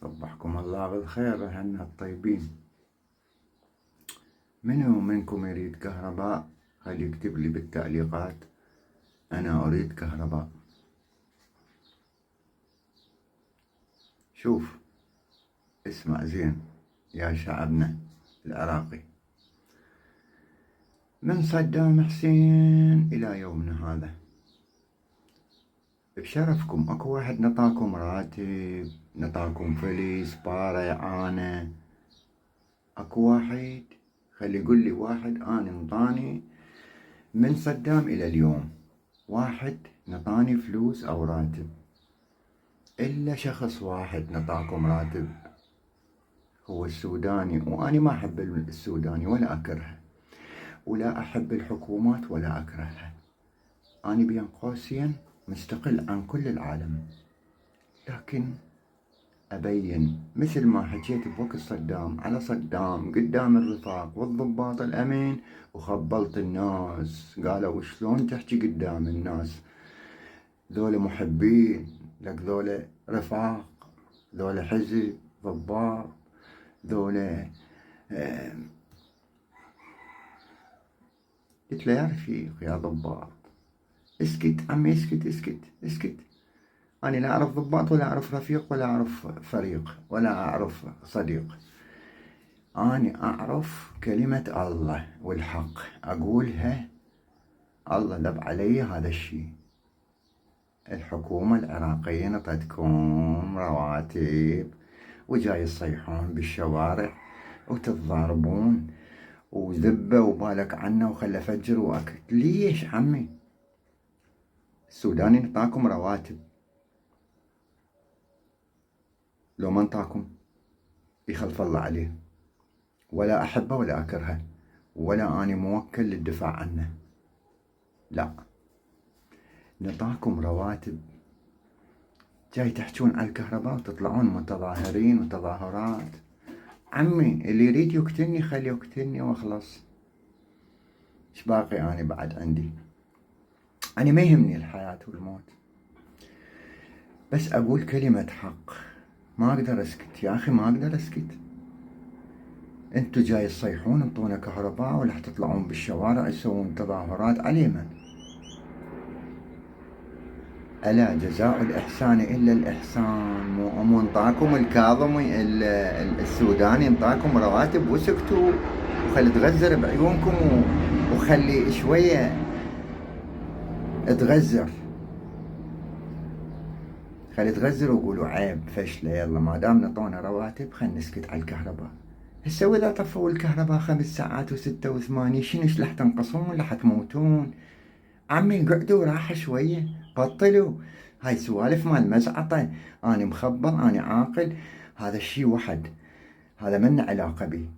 صبحكم الله بالخير أهلنا الطيبين. منو منكم يريد كهرباء؟ خلي يكتب لي بالتعليقات أنا أريد كهرباء. شوف، اسمع زين يا شعبنا العراقي، من صدام حسين إلى يومنا هذا بشرفكم اكو واحد نطاكم راتب، نطاكم فلس بارة إعانة؟ اكو واحد؟ خلي يقول لي واحد أنا انطاني من صدام إلى اليوم، واحد نطاني فلوس أو راتب. إلا شخص واحد نطاكم راتب، هو السوداني. وأنا ما أحب السوداني ولا أكرهه، ولا أحب الحكومات ولا أكرهها. أنا بين قوسين مستقل عن كل العالم، لكن أبين مثل ما حكيت بوقت صدام على صدام قدام الرفاق والضباط الأمين، وخبلت الناس قالوا شلون تحكي قدام الناس؟ ذولا محبين لك، ذولا رفاق، ذولا حزب ضباط، ذولا قلت له يا رفيق يا ضباط اسكت عمي، اسكت اسكت اسكت. أنا لا أعرف ضباط ولا أعرف رفيق ولا أعرف فريق ولا أعرف صديق. أنا أعرف كلمة الله والحق أقولها. الله لب علي هذا الشيء. الحكومة العراقية نطتكم رواتب وجاي تصيحون بالشوارع وتتضاربون وذبة وبالك عنا وخلى فجر وأكل. ليش عمي؟ السوداني نطاكم رواتب، لو ما نطاكم يخلف الله عليه، ولا أحبه ولا أكرهه، ولا أنا موكل للدفاع عنه، لا. نطاكم رواتب، جاي تحجون على الكهرباء وتطلعون متظاهرين وتظاهرات. عمي اللي يريد يقتلني خلي يقتلني واخلص. ايش باقي أنا بعد عندي؟ أنا ما يهمني الحياة والموت، بس أقول كلمة حق. ما أقدر أسكت يا أخي، ما أقدر أسكت. أنتوا جاي تصيحون انطونا كهرباء ولا تطلعون بالشوارع يسوون تظاهرات على من؟ ألا جزاء الإحسان إلا الإحسان. مو انطاكم الكاظمي السوداني انطاكم رواتب وسكتوا وخلي تغزر بعيونكم وخلي شوية تغزر، خلي تغزر وقولوا عيب فشلة. يلا ما دام نطونا رواتب خلي نسكت على الكهرباء. هسه إذا طفوا الكهرباء 5 ساعات و6 و8 شنو راح تنقصون ولا حتموتون؟ عمي قعدوا راحة شوية، بطلوا هاي سوالف مال مزعطة. أنا مخبر، أنا عاقل، هذا الشي وحد، هذا من علاقة بي.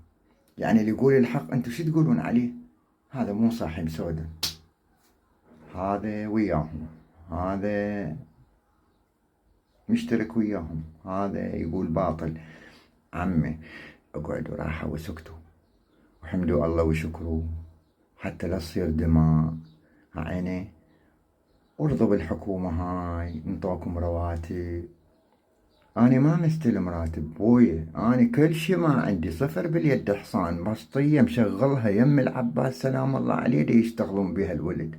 يعني اللي يقول الحق انتو شو تقولون عليه؟ هذا مو صاحب سودا، هذا وياهم، هذا مشترك وياهم، هذا يقول باطل. عمي اقعدوا راحة وسكتوا وحمدوا الله وشكروا حتى لا تصير دماء. عيني وارضوا بالحكومة هاي، انطوكم رواتب. أنا ما مستلم راتب بويا، أنا كل شي ما عندي صفر باليد حصان، بسطية مشغلها يم العباس سلام الله عليه دي يشتغلون بها الولد.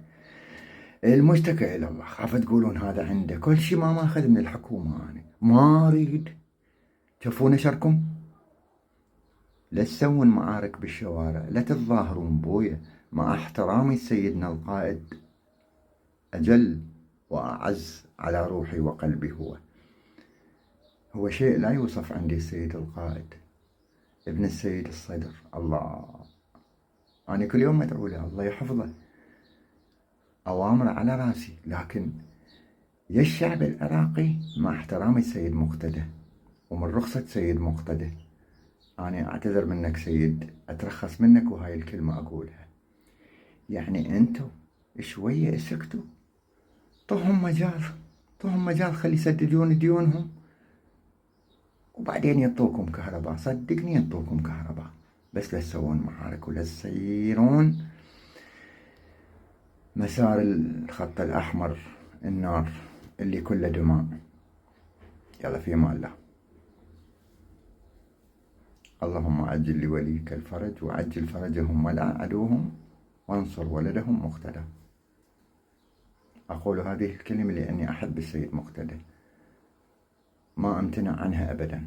المشتكى إلى الله، خاف تقولون هذا عنده كل شي ما ماخذ من الحكومة. أنا ما أريد تشوفون شركم، لا تسوون معارك بالشوارع، لا تتظاهرون بويا. مع احترامي سيدنا القائد أجل وأعز على روحي وقلبي، هو شيء لا يوصف عندي السيد القائد ابن السيد الصدر. الله، أنا كل يوم أدعو له الله يحفظه، أوامره على راسي، لكن يا الشعب العراقي مع احترامي السيد مقتدى ومن رخصة سيد مقتدى، أنا أعتذر منك سيد، أترخص منك وهاي الكلمة أقولها. يعني أنتوا شوية اسكتوا، طوهم مجال، طوهم مجال، خلي يسددون ديونهم وبعدين يعطوكم كهرباء. صدقني يعطوكم كهرباء، بس لا تسوون معارك ولا تسيرون مسار الخط الأحمر، النار اللي كله دماء. يلا في امان الله. اللهم عجل لوليك الفرج وعجل فرجهم ولا عدوهم وانصر ولدهم مقتدى. أقول هذه الكلمة لأني أحب السيد مقتدى، ما أمتنع عنها أبدا.